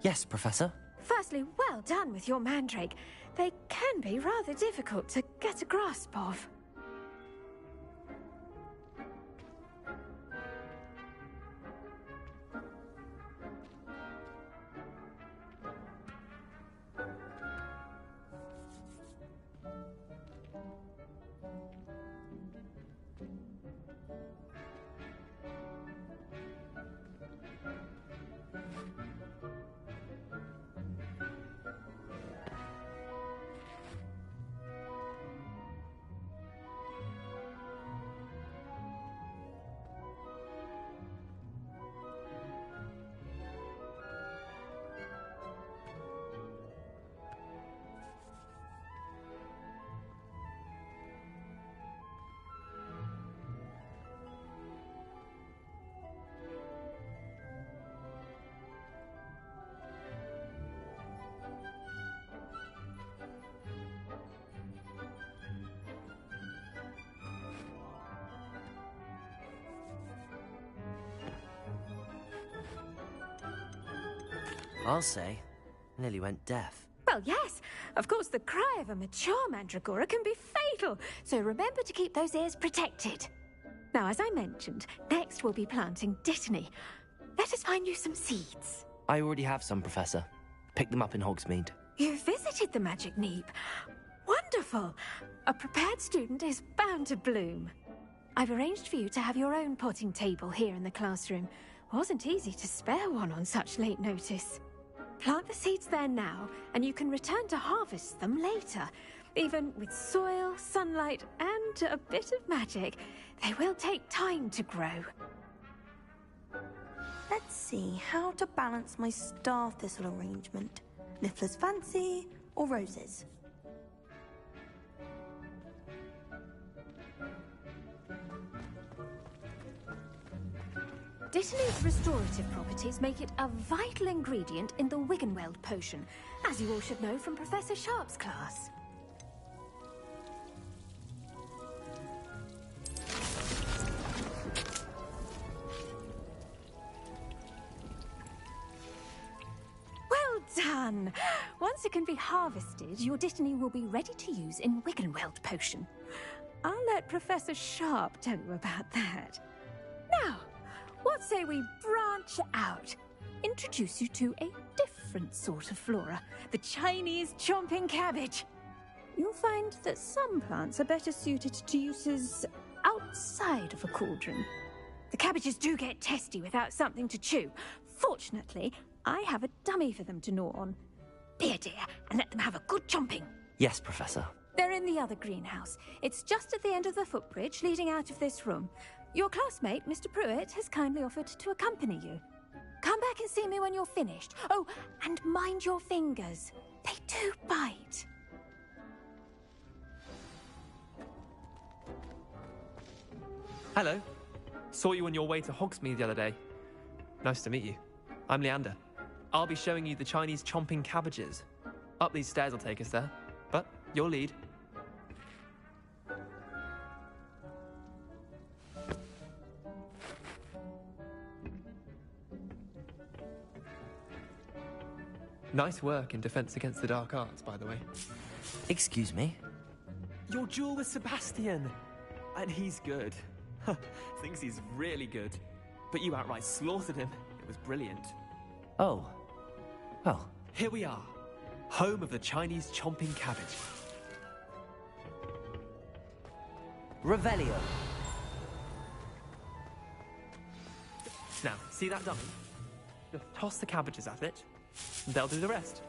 Yes, Professor. Firstly, well done with your mandrake. They can be rather difficult to get a grasp of. I'll say, nearly went deaf. Well, yes. Of course, the cry of a mature mandragora can be fatal, so remember to keep those ears protected. Now, as I mentioned, next we'll be planting dittany. Let us find you some seeds. I already have some, Professor. Picked them up in Hogsmeade. You visited the Magic Neep. Wonderful! A prepared student is bound to bloom. I've arranged for you to have your own potting table here in the classroom. Wasn't easy to spare one on such late notice. Plant the seeds there now, and you can return to harvest them later. Even with soil, sunlight, and a bit of magic, they will take time to grow. Let's see how to balance my star thistle arrangement. Niffler's fancy or roses? Dittany's restorative properties make it a vital ingredient in the Wiggenweld potion, as you all should know from Professor Sharp's class. Well done! Once it can be harvested, your Dittany will be ready to use in Wiggenweld potion. I'll let Professor Sharp tell you about that. Now, what say we branch out? Introduce you to a different sort of flora, the Chinese chomping cabbage. You'll find that some plants are better suited to uses outside of a cauldron. The cabbages do get testy without something to chew. Fortunately, I have a dummy for them to gnaw on. Be a dear and let them have a good chomping. Yes, Professor. They're in the other greenhouse. It's just at the end of the footbridge leading out of this room. Your classmate, Mr. Pruitt, has kindly offered to accompany you. Come back and see me when you're finished. Oh, and mind your fingers. They do bite. Hello. Saw you on your way to Hogsmeade the other day. Nice to meet you. I'm Leander. I'll be showing you the Chinese chomping cabbages. Up these stairs will take us there, but your lead. Nice work in Defense Against the Dark Arts, by the way. Excuse me? Your duel with Sebastian! And he's good. Thinks he's really good. But you outright slaughtered him. It was brilliant. Oh. Well. Here we are. Home of the Chinese chomping cabbage. Revelio. Now, see that dummy? Just toss the cabbages at it, and they'll do the rest.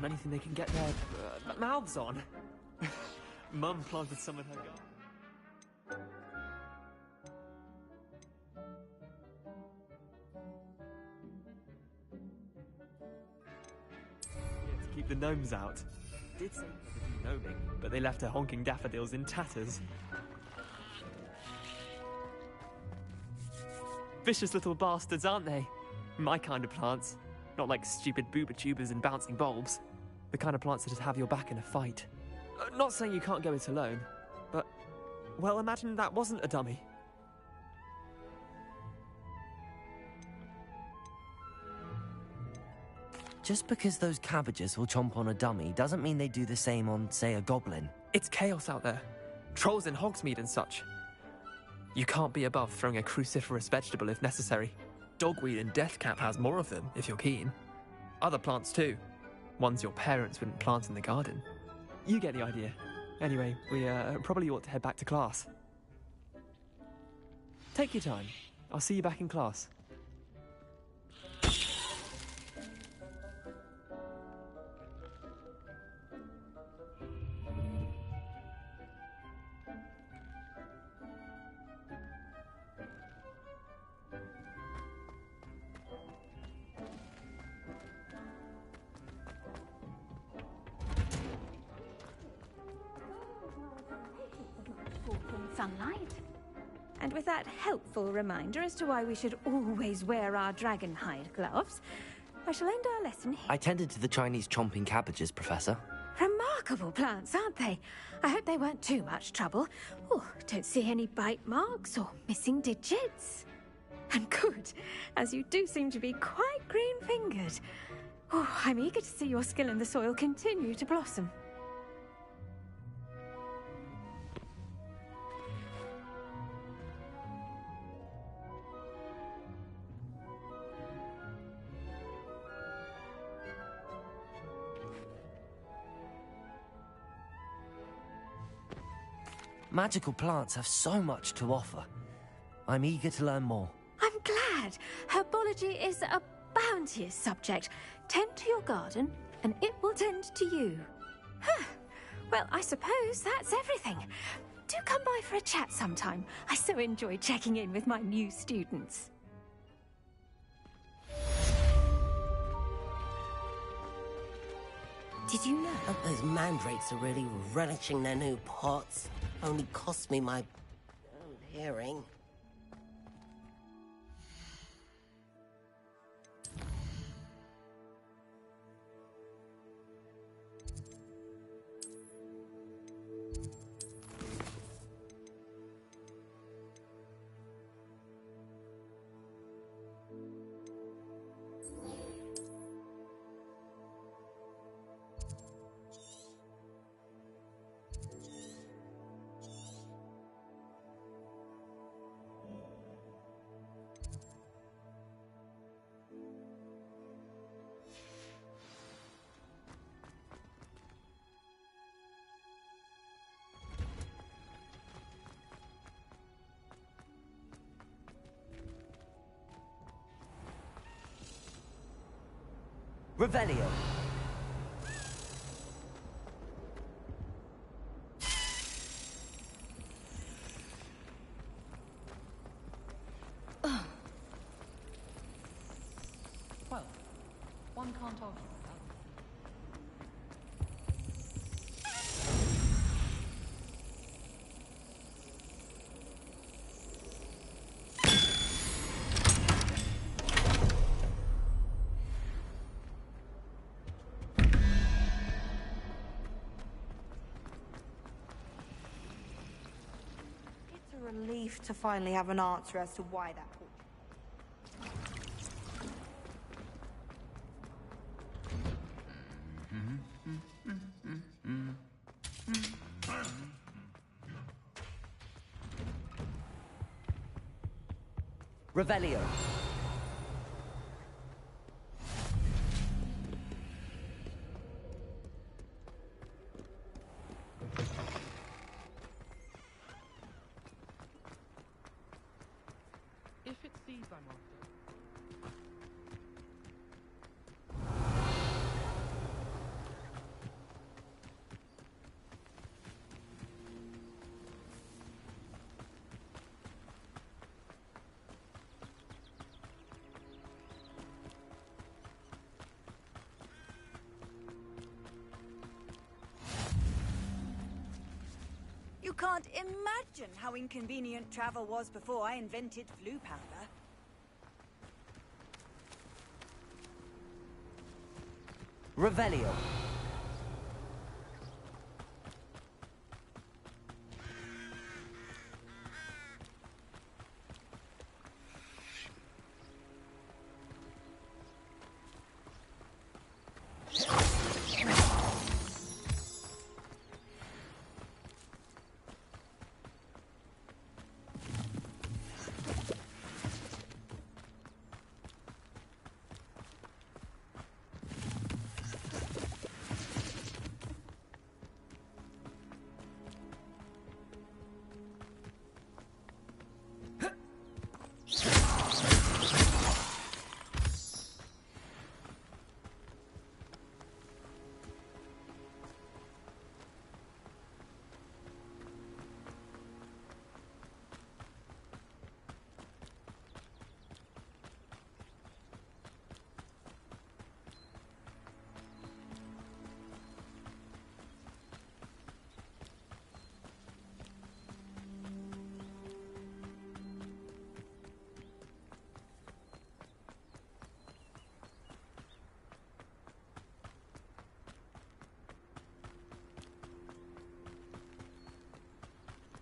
anything they can get their mouths on. Mum planted some in her garden. Yeah, to keep the gnomes out. Did say they were gnoming, but they left her honking daffodils in tatters. Vicious little bastards, aren't they? My kind of plants. Not like stupid booba tubers and bouncing bulbs. The kind of plants that'd have your back in a fight. Not saying you can't go it alone, but, well, imagine that wasn't a dummy. Just because those cabbages will chomp on a dummy doesn't mean they do the same on, say, a goblin. It's chaos out there. Trolls in Hogsmeade and such. You can't be above throwing a cruciferous vegetable if necessary. Dogweed and deathcap has more of them, if you're keen. Other plants too. Ones your parents wouldn't plant in the garden. You get the idea. Anyway, we probably ought to head back to class. Take your time. I'll see you back in class. Sunlight. And with that helpful reminder as to why we should always wear our dragon hide gloves, I shall end our lesson here. I tended to the Chinese chomping cabbages, Professor. Remarkable plants, aren't they? I hope they weren't too much trouble. Oh, don't see any bite marks or missing digits. And good, as you do seem to be quite green-fingered. Oh, I'm eager to see your skill in the soil continue to blossom. Magical plants have so much to offer. I'm eager to learn more. I'm glad. Herbology is a bounteous subject. Tend to your garden, and it will tend to you. Huh. Well, I suppose that's everything. Do come by for a chat sometime. I so enjoy checking in with my new students. Did you know? Those mandrakes are really relishing their new pots. Only cost me my hearing. Revelio. Well, one can't argue with that. Relief to finally have an answer as to why that Revelio. If it's seeds I'm after. can't imagine how inconvenient travel was before I invented flu powder. Revelio.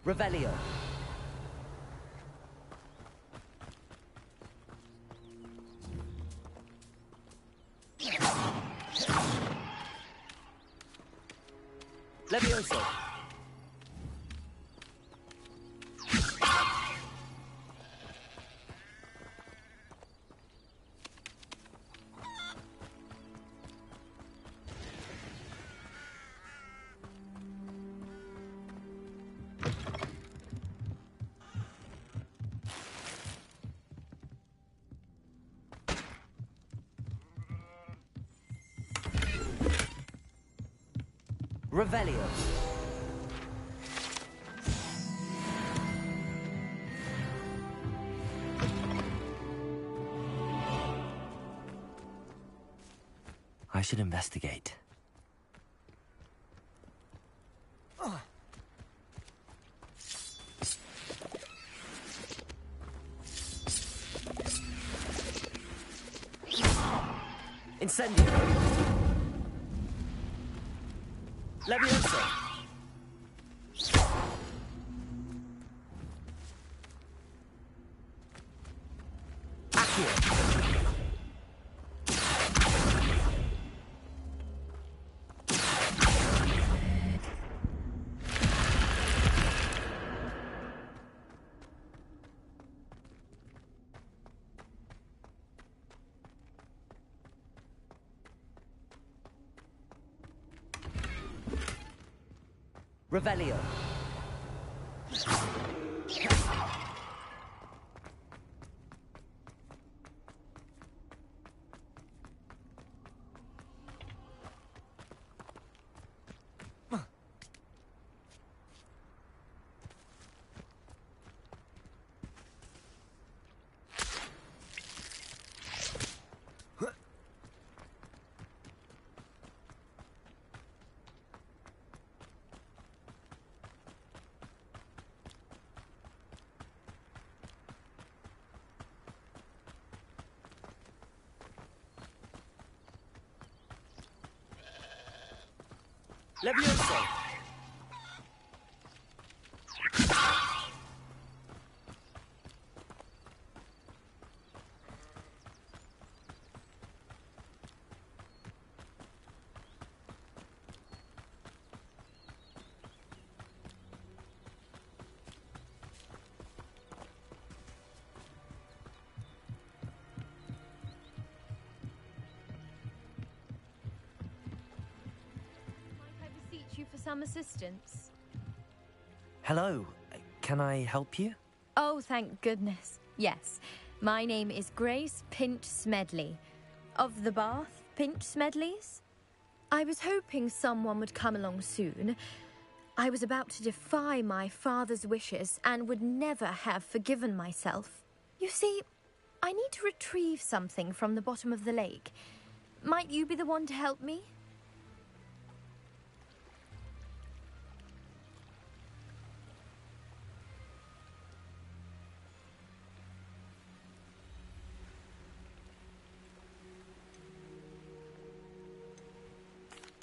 Revelio. Levioso. Revelio. I should investigate. Incendio. Levioso. Accio. Revelio. Levioso. You for some assistance? Hello. Can I help you? Oh, thank goodness. Yes. My name is Grace Pinch Smedley. Of the Bath Pinch Smedleys? I was hoping someone would come along soon. I was about to defy my father's wishes and would never have forgiven myself. You see, I need to retrieve something from the bottom of the lake. Might you be the one to help me?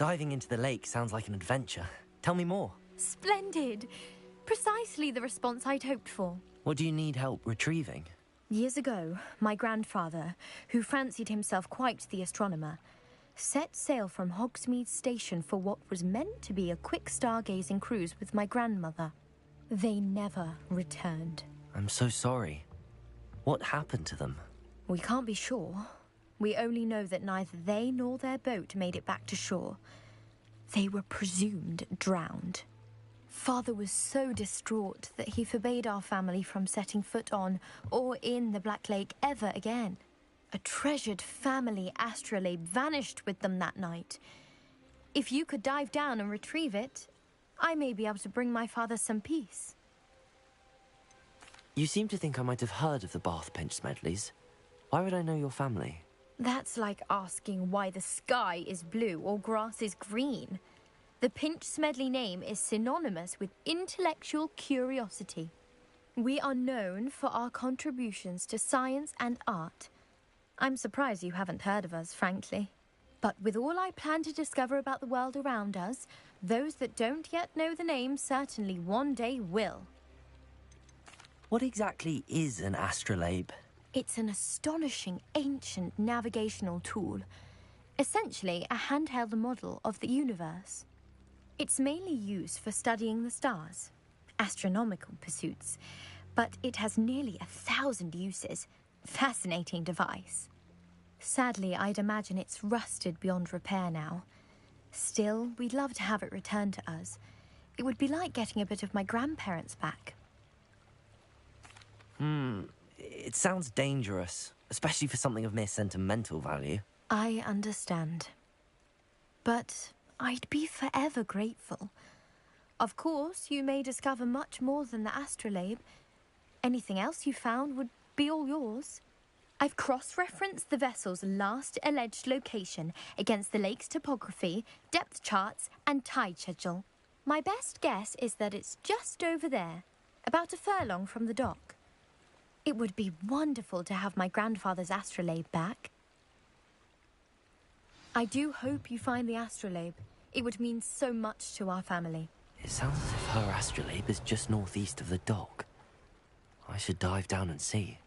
Diving into the lake sounds like an adventure. Tell me more. Splendid! Precisely the response I'd hoped for. What do you need help retrieving? Years ago, my grandfather, who fancied himself quite the astronomer, set sail from Hogsmeade Station for what was meant to be a quick stargazing cruise with my grandmother. They never returned. I'm so sorry. What happened to them? We can't be sure. We only know that neither they nor their boat made it back to shore. They were presumed drowned. Father was so distraught that he forbade our family from setting foot on or in the Black Lake ever again. A treasured family astrolabe vanished with them that night. If you could dive down and retrieve it, I may be able to bring my father some peace. You seem to think I might have heard of the Bath Pinch Smedleys. Why would I know your family? That's like asking why the sky is blue or grass is green. The Pinch Smedley name is synonymous with intellectual curiosity. We are known for our contributions to science and art. I'm surprised you haven't heard of us, frankly. But with all I plan to discover about the world around us, those that don't yet know the name certainly one day will. What exactly is an astrolabe? It's an astonishing ancient navigational tool. Essentially a handheld model of the universe. It's mainly used for studying the stars, astronomical pursuits, but it has nearly 1,000 uses. Fascinating device. Sadly, I'd imagine it's rusted beyond repair now. Still, we'd love to have it returned to us. It would be like getting a bit of my grandparents back. It sounds dangerous, especially for something of mere sentimental value. I understand. But I'd be forever grateful. Of course, you may discover much more than the astrolabe. Anything else you found would be all yours. I've cross-referenced the vessel's last alleged location against the lake's topography, depth charts, and tide schedule. My best guess is that it's just over there, about a furlong from the dock. It would be wonderful to have my grandfather's astrolabe back. I do hope you find the astrolabe. It would mean so much to our family. It sounds as if her astrolabe is just northeast of the dock. I should dive down and see.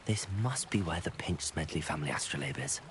This must be where the Pinch Smedley family astrolabe is.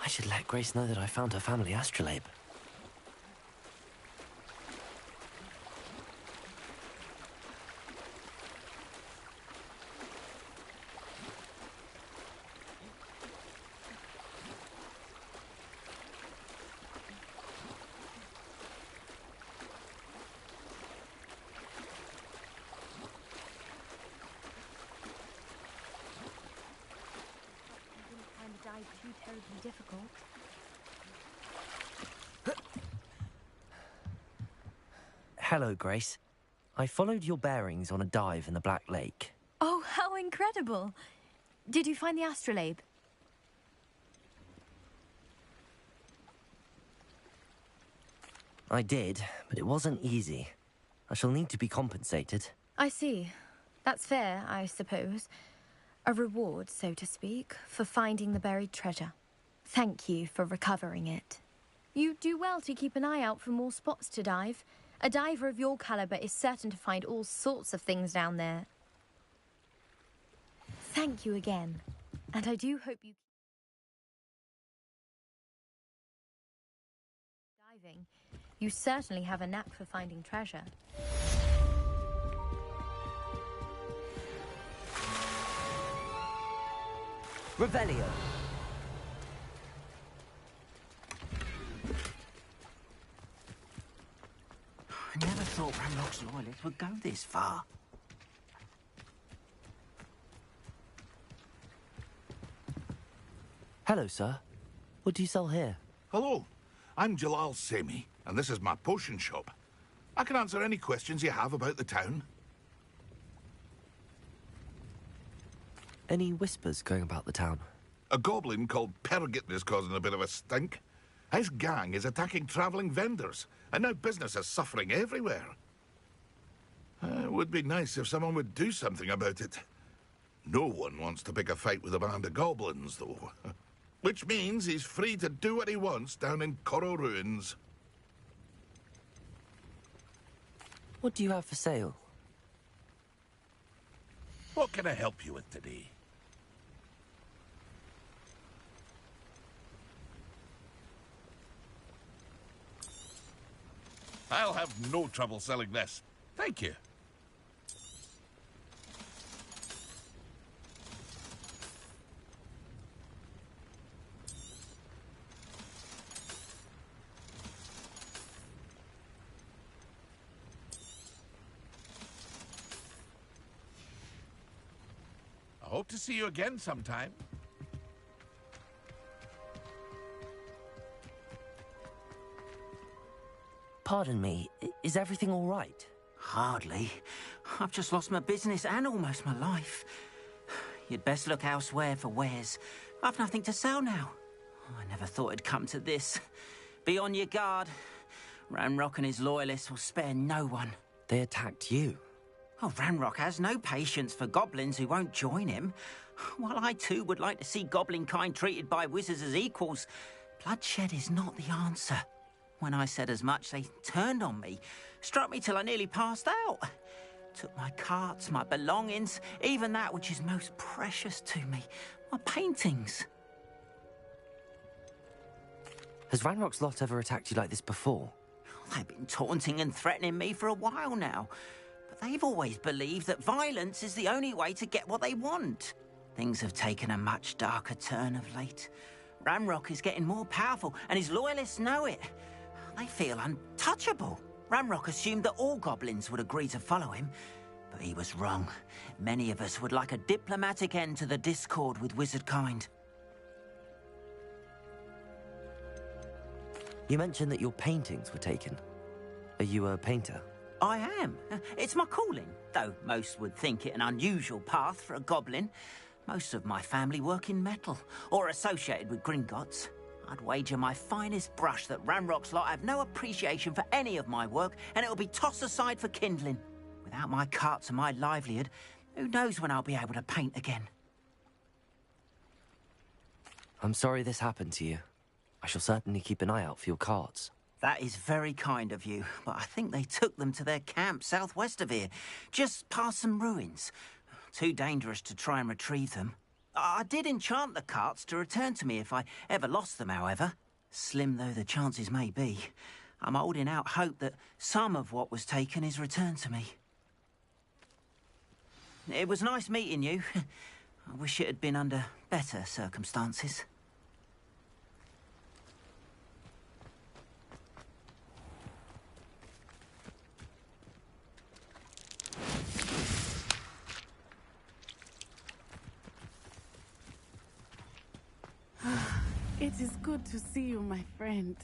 I should let Grace know that I found her family astrolabe. Too terribly difficult. Hello, Grace. I followed your bearings on a dive in the Black Lake. Oh, how incredible! Did you find the astrolabe? I did, but it wasn't easy. I shall need to be compensated. I see. That's fair, I suppose. A reward, so to speak, for finding the buried treasure. Thank you for recovering it. You do well to keep an eye out for more spots to dive. A diver of your caliber is certain to find all sorts of things down there. Thank you again. And I do hope you... diving. You certainly have a knack for finding treasure. Revelio. I never thought Ranrock's loyalists would go this far. Hello, sir. What do you sell here? Hello, I'm Jalal Semi, and this is my potion shop. I can answer any questions you have about the town. Any whispers going about the town? A goblin called Pergit is causing a bit of a stink. His gang is attacking travelling vendors, and now business is suffering everywhere. It would be nice if someone would do something about it. No one wants to pick a fight with a band of goblins, though. Which means he's free to do what he wants down in Coral Ruins. What do you have for sale? What can I help you with today? I'll have no trouble selling this. Thank you. I hope to see you again sometime. Pardon me, is everything all right? Hardly. I've just lost my business and almost my life. You'd best look elsewhere for wares. I've nothing to sell now. I never thought it'd come to this. Be on your guard. Ranrock and his loyalists will spare no one. They attacked you. Oh, Ranrock has no patience for goblins who won't join him. While I too would like to see goblin kind treated by wizards as equals, bloodshed is not the answer. When I said as much, they turned on me, struck me till I nearly passed out. Took my carts, my belongings, even that which is most precious to me, my paintings. Has Ranrock's lot ever attacked you like this before? They've been taunting and threatening me for a while now. But they've always believed that violence is the only way to get what they want. Things have taken a much darker turn of late. Ranrock is getting more powerful, and his loyalists know it. They feel untouchable. Ranrock assumed that all goblins would agree to follow him, but he was wrong. Many of us would like a diplomatic end to the discord with wizard kind. You mentioned that your paintings were taken. Are you a painter? I am. It's my calling, though most would think it an unusual path for a goblin. Most of my family work in metal, or associated with Gringotts. I'd wager my finest brush that Ranrock's lot have no appreciation for any of my work, and it'll be tossed aside for kindling. Without my carts and my livelihood, who knows when I'll be able to paint again. I'm sorry this happened to you. I shall certainly keep an eye out for your carts. That is very kind of you, but I think they took them to their camp southwest of here, just past some ruins. Too dangerous to try and retrieve them. I did enchant the carts to return to me if I ever lost them, however. Slim though the chances may be, I'm holding out hope that some of what was taken is returned to me. It was nice meeting you. I wish it had been under better circumstances. It is good to see you, my friend.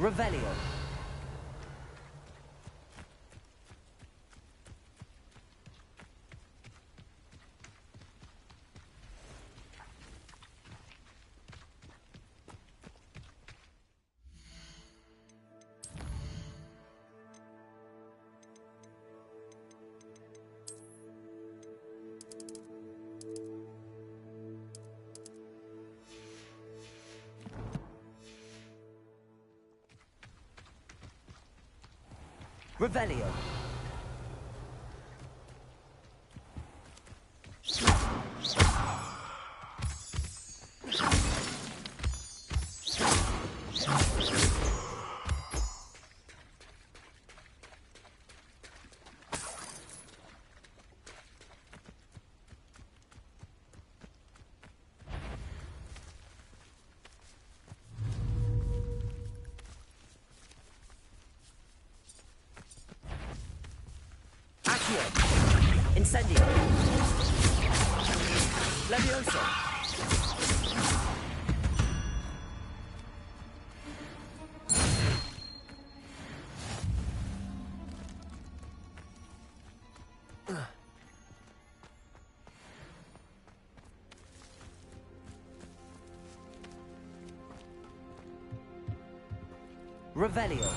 Revelio. Revelio. Incendio. Levioso. Revelio.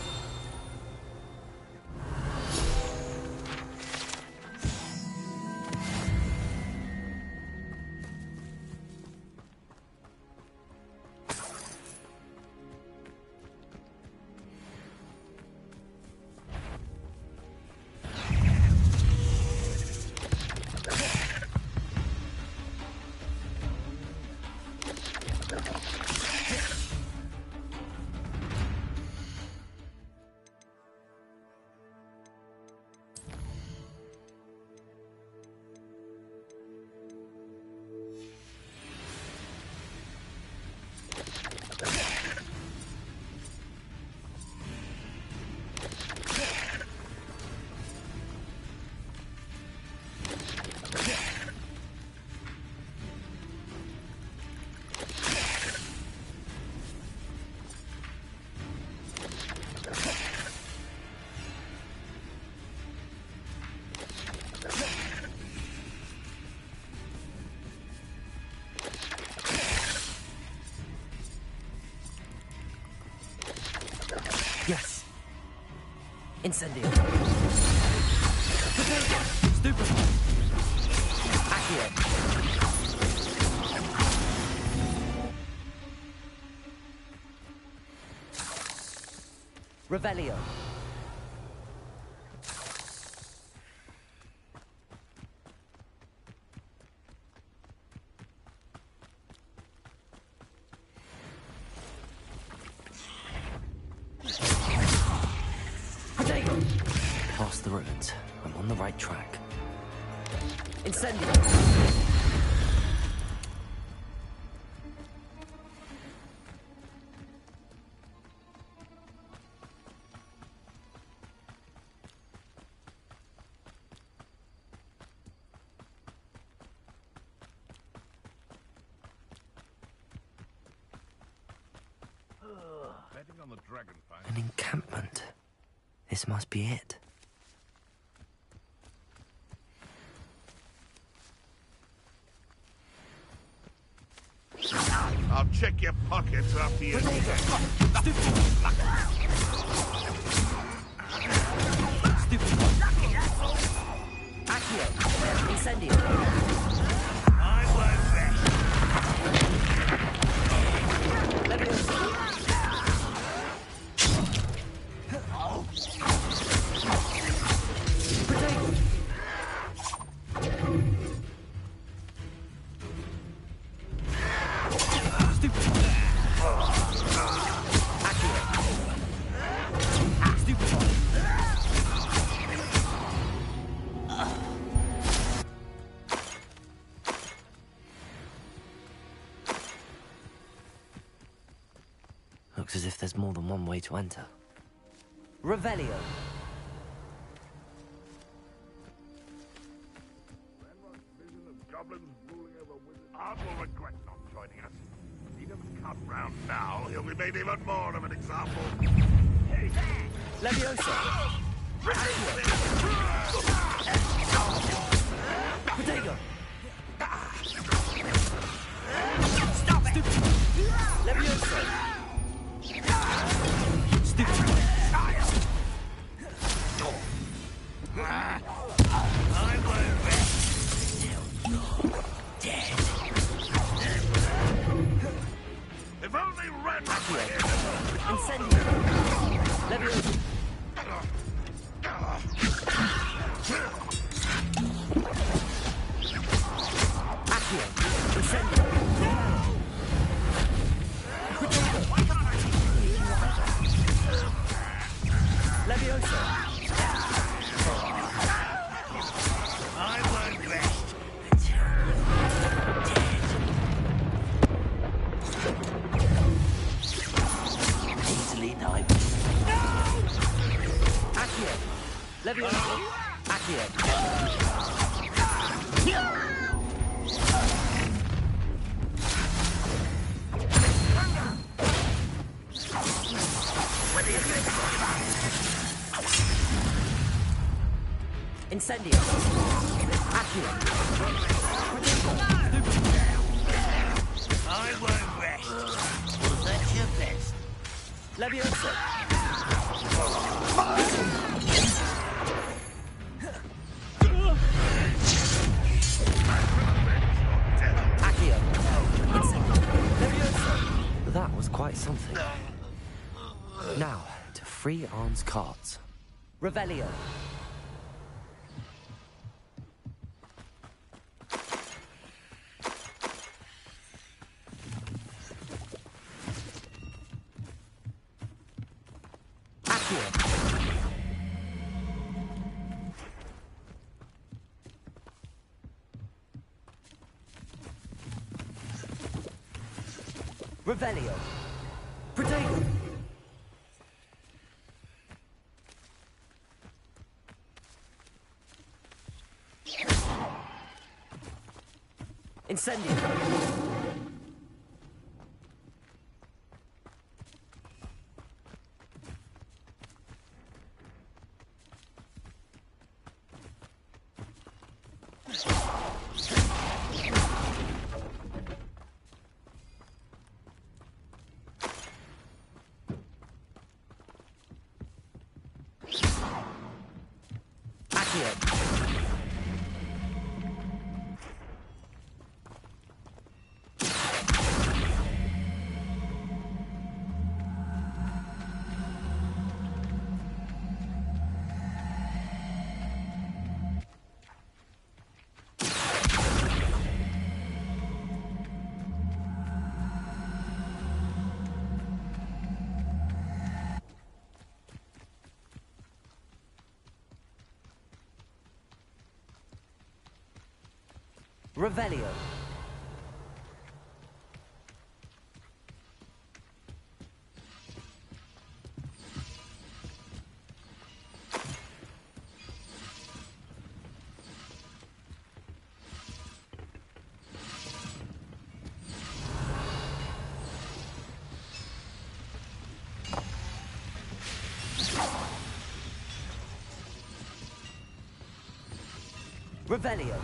Yes. Incendio. Stupid. Accio. Revelio. Past the ruins. I'm on the right track. Incendio! Betting on the dragon fight. An encampment. This must be it. I'll check your pockets after you. Accio. Incendio. I learned that. Looks as if there's more than one way to enter. Revelio. Vision of goblins ruling over wizards. Art will regret not joining us. If he doesn't come round now, he'll be made even more of an example. Leviosa! Protego! Stop it! Leviosa! Stupid! I won't rest till you're dead. If only Red Accio! Incendio! Leviosa! Accio! Incendio! Leviosa! I won't rest until you're dead. Easily dive. Accio! Leviosa! Accio! Incendio! Accio! I won't rest. Was that your best? Leviosa! Accio! Leviosa! That was quite something. Now, to free Arn's carts. Revelio! Revelio! Protego! Incendio! Revelio! Revelio!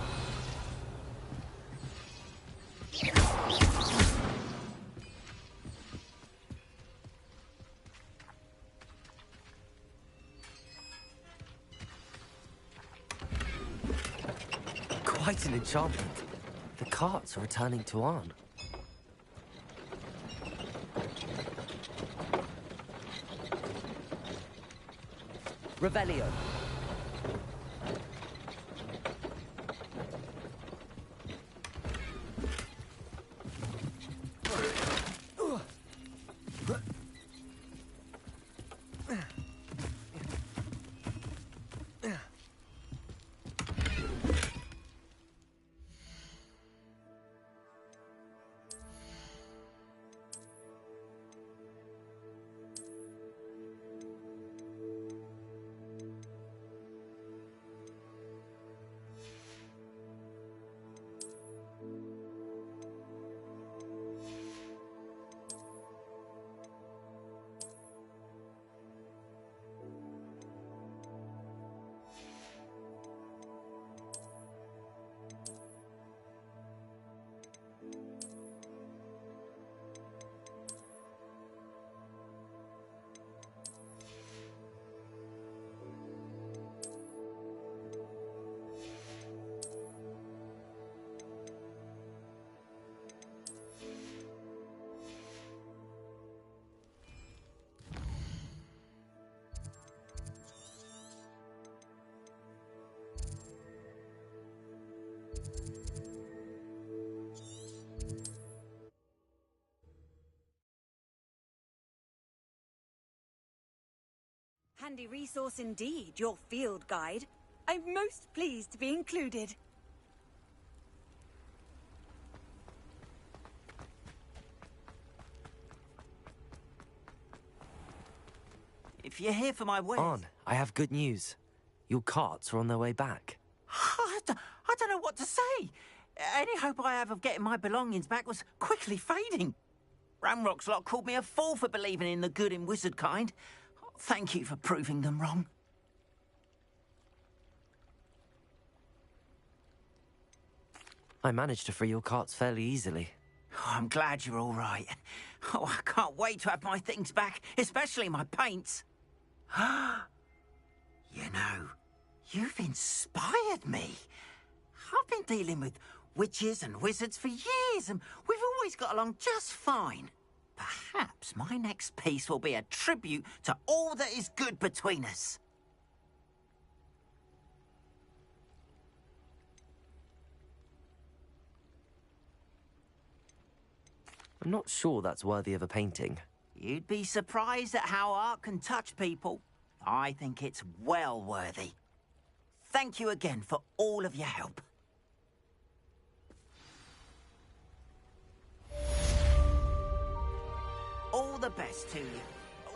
Quite an enchantment. The carts are returning to Arn. Revelio! Handy resource indeed, your field guide. I'm most pleased to be included. If you're here for my wares... On, I have good news. Your carts are on their way back. I don't know what to say. Any hope I have of getting my belongings back was quickly fading. Ramrock's lot called me a fool for believing in the good in wizard kind. Thank you for proving them wrong. I managed to free your carts fairly easily. Oh, I'm glad you're all right. Oh, I can't wait to have my things back, especially my paints. You know, you've inspired me. I've been dealing with witches and wizards for years, and we've always got along just fine. Perhaps my next piece will be a tribute to all that is good between us. I'm not sure that's worthy of a painting. You'd be surprised at how art can touch people. I think it's well worthy. Thank you again for all of your help. All the best to you.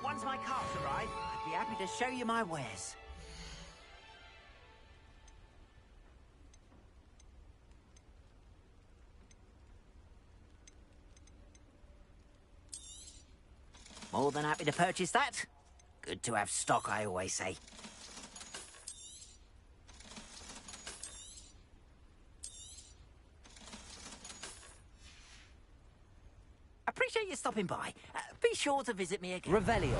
Once my carts arrive, I'd be happy to show you my wares. More than happy to purchase that. Good to have stock, I always say. Appreciate you stopping by. Be sure to visit me again. Revelio.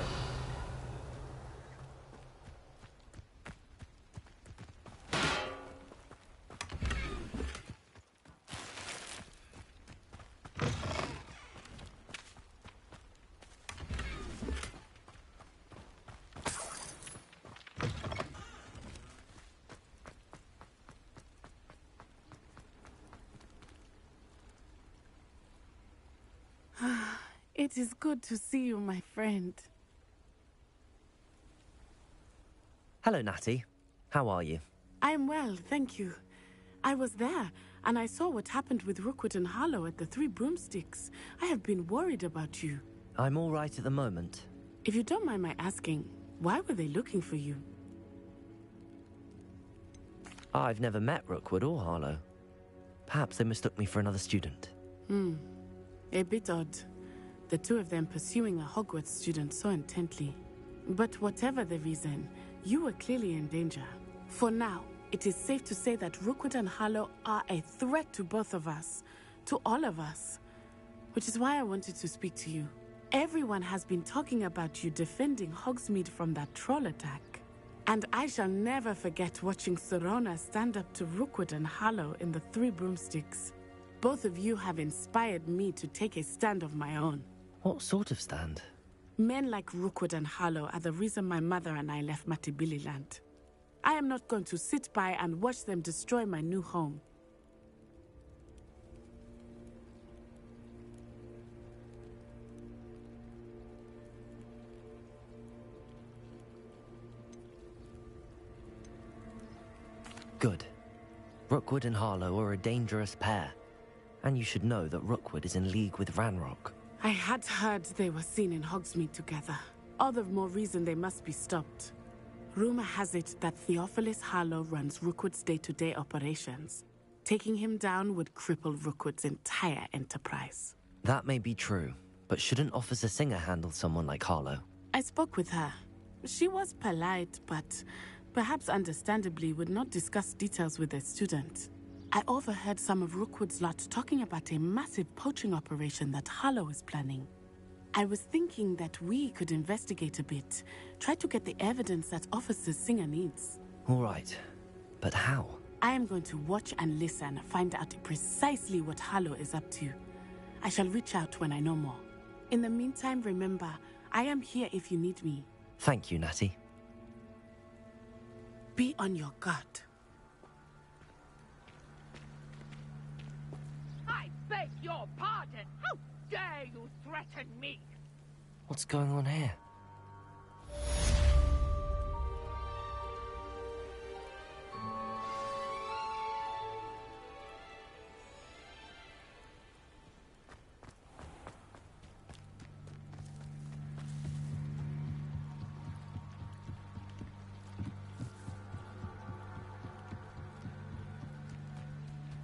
It is good to see you, my friend. Hello, Natty. How are you? I'm well, thank you. I was there, and I saw what happened with Rookwood and Harlow at the Three Broomsticks. I have been worried about you. I'm all right at the moment. If you don't mind my asking, why were they looking for you? I've never met Rookwood or Harlow. Perhaps they mistook me for another student. A bit odd. The two of them pursuing a Hogwarts student so intently. But whatever the reason, you were clearly in danger. For now, it is safe to say that Rookwood and Harlow are a threat to both of us. To all of us. Which is why I wanted to speak to you. Everyone has been talking about you defending Hogsmeade from that troll attack. And I shall never forget watching Sorona stand up to Rookwood and Harlow in the Three Broomsticks. Both of you have inspired me to take a stand of my own. What sort of stand? Men like Rookwood and Harlow are the reason my mother and I left Matibili land. I am not going to sit by and watch them destroy my new home. Good. Rookwood and Harlow are a dangerous pair. And you should know that Rookwood is in league with Ranrock. I had heard they were seen in Hogsmeade together. All the more reason they must be stopped. Rumor has it that Theophilus Harlow runs Rookwood's day-to-day operations. Taking him down would cripple Rookwood's entire enterprise. That may be true, but shouldn't Officer Singer handle someone like Harlow? I spoke with her. She was polite, but perhaps understandably would not discuss details with a student. I overheard some of Rookwood's lot talking about a massive poaching operation that Harlow is planning. I was thinking that we could investigate a bit, try to get the evidence that Officer Singer needs. All right, but how? I am going to watch and listen, find out precisely what Harlow is up to. I shall reach out when I know more. In the meantime, remember, I am here if you need me. Thank you, Natty. Be on your guard. I beg your pardon! How dare you threaten me? What's going on here?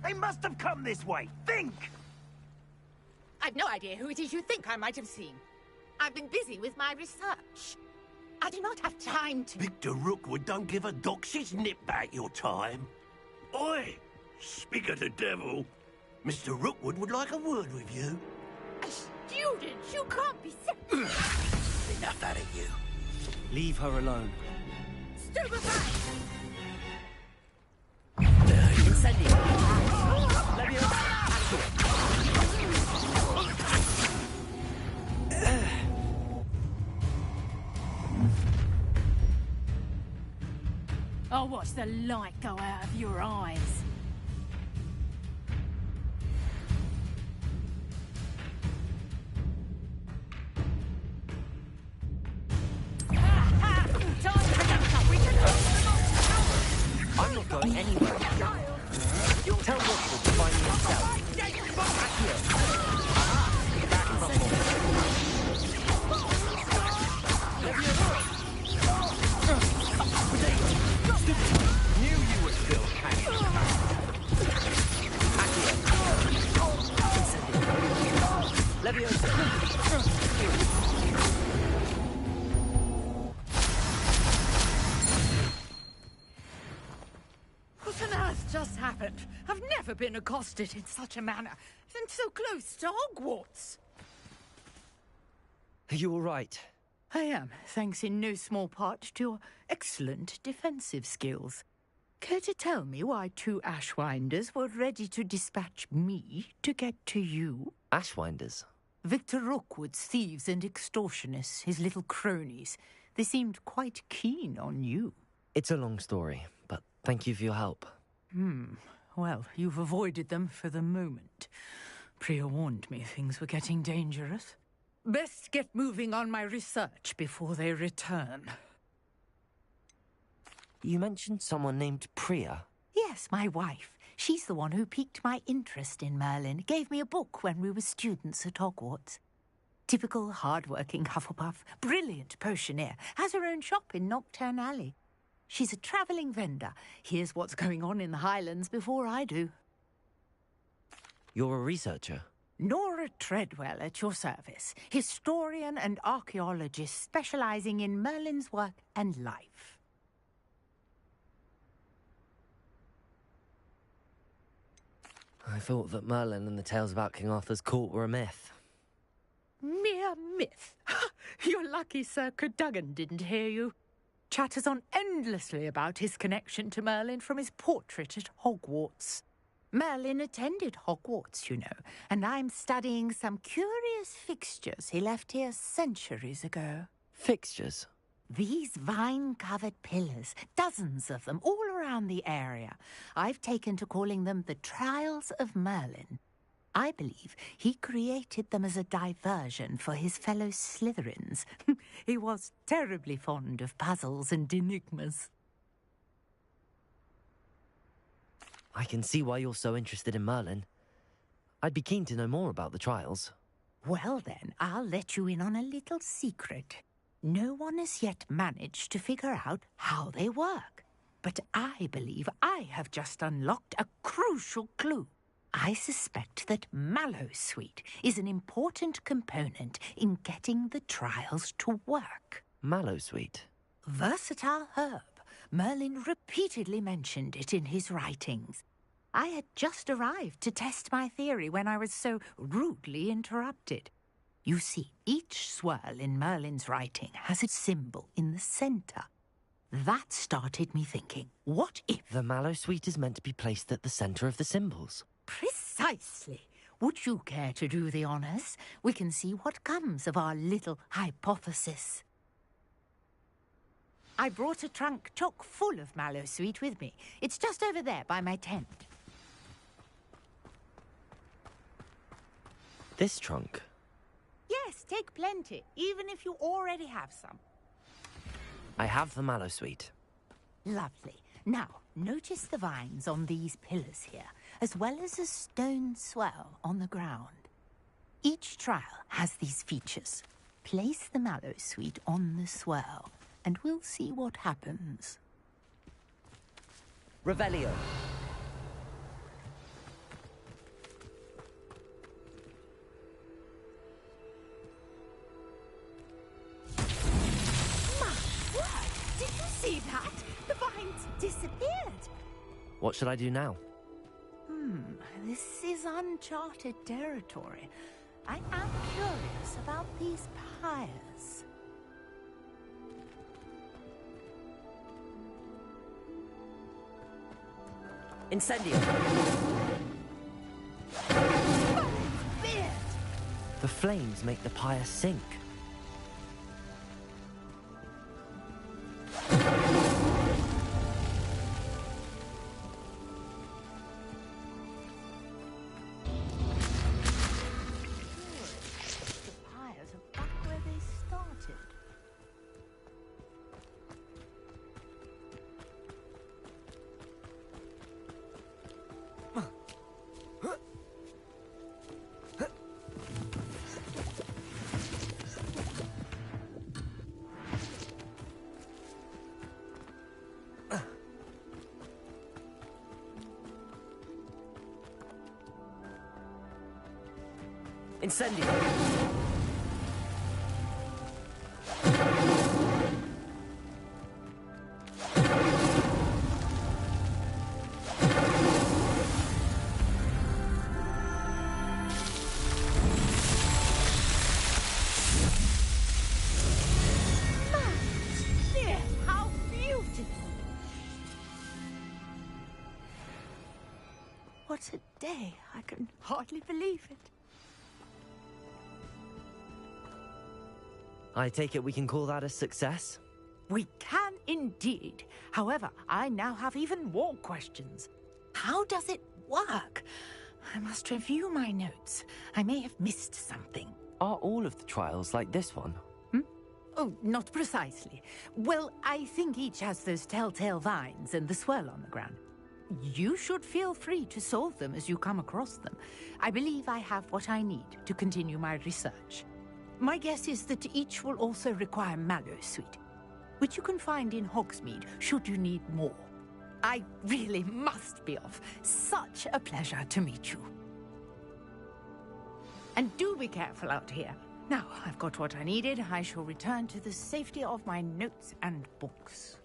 They must have come this way. Think! I've no idea who it is you think I might have seen. I've been busy with my research. I do not have time to... Victor Rookwood don't give a doxy's nip back your time. Oi! Speak of the devil. Mr. Rookwood would like a word with you. A student? You can't be so... Enough out of you. Leave her alone. Stupefy! Incendio! I'll watch the light go out of your eyes. I'm not going anywhere. Tell Rookwood to find me himself. Knew you were still hanging What on earth just happened? I've never been accosted in such a manner, and so close to Hogwarts. Are you all right? I am, thanks in no small part to your excellent defensive skills. Care to tell me why 2 Ashwinders were ready to dispatch me to get to you? Ashwinders? Victor Rookwood's thieves and extortionists, his little cronies. They seemed quite keen on you. It's a long story, but thank you for your help. Well, you've avoided them for the moment. Priya warned me things were getting dangerous. Best get moving on my research before they return. You mentioned someone named Priya. Yes, my wife. She's the one who piqued my interest in Merlin. Gave me a book when we were students at Hogwarts. Typical hard-working Hufflepuff, brilliant potioneer, has her own shop in Nocturne Alley. She's a travelling vendor. Hears what's going on in the Highlands before I do. You're a researcher? Nora Treadwell at your service. Historian and archaeologist specialising in Merlin's work and life. I thought that Merlin and the tales about King Arthur's court were a myth. Mere myth. You're lucky Sir Cadogan didn't hear you. Chatters on endlessly about his connection to Merlin from his portrait at Hogwarts. Merlin attended Hogwarts, you know, and I'm studying some curious fixtures he left here centuries ago. Fixtures? These vine-covered pillars, dozens of them, all around the area. I've taken to calling them the Trials of Merlin. I believe he created them as a diversion for his fellow Slytherins. He was terribly fond of puzzles and enigmas. I can see why you're so interested in Merlin. I'd be keen to know more about the trials. Well then, I'll let you in on a little secret. No one has yet managed to figure out how they work. But I believe I have just unlocked a crucial clue. I suspect that Mallowsweet is an important component in getting the trials to work. Mallowsweet? Versatile herb. Merlin repeatedly mentioned it in his writings. I had just arrived to test my theory when I was so rudely interrupted. You see, each swirl in Merlin's writing has a symbol in the centre. That started me thinking, what if... The Mallowsweet is meant to be placed at the centre of the symbols. Precisely. Would you care to do the honours? We can see what comes of our little hypothesis. I brought a trunk chock full of Mallowsweet with me. It's just over there by my tent. This trunk? Yes, take plenty, even if you already have some. I have the Mallowsweet. Lovely. Now, notice the vines on these pillars here, as well as a stone swell on the ground. Each trial has these features. Place the Mallowsweet on the swirl, and we'll see what happens. Revelio. See that? The vines disappeared. What should I do now? This is uncharted territory. I am curious about these pyres. Incendio! The flames make the pyre sink. Incendio! Dear, how beautiful! What a day. I can hardly believe it. I take it we can call that a success? We can indeed. However, I now have even more questions. How does it work? I must review my notes. I may have missed something. Are all of the trials like this one? Oh, not precisely. Well, I think each has those telltale vines and the swirl on the ground. You should feel free to solve them as you come across them. I believe I have what I need to continue my research. My guess is that each will also require mallow sweet, which you can find in Hogsmeade should you need more. I really must be off. Such a pleasure to meet you. And do be careful out here. Now, I've got what I needed. I shall return to the safety of my notes and books.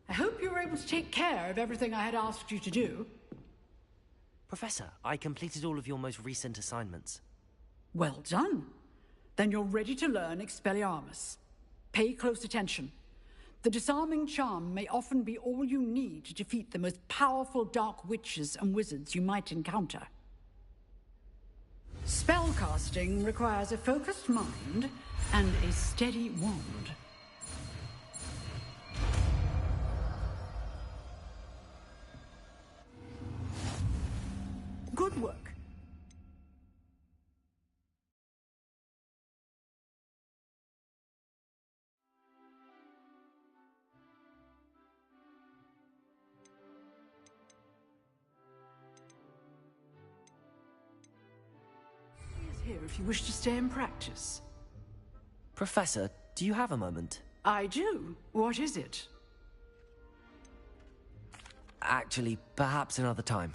I hope you were able to take care of everything I had asked you to do. Professor, I completed all of your most recent assignments. Well done. Then you're ready to learn Expelliarmus. Pay close attention. The disarming charm may often be all you need to defeat the most powerful dark witches and wizards you might encounter. Spellcasting requires a focused mind and a steady wand. Good work. He is here if you wish to stay and practice. Professor, do you have a moment? I do. What is it? Actually, perhaps another time.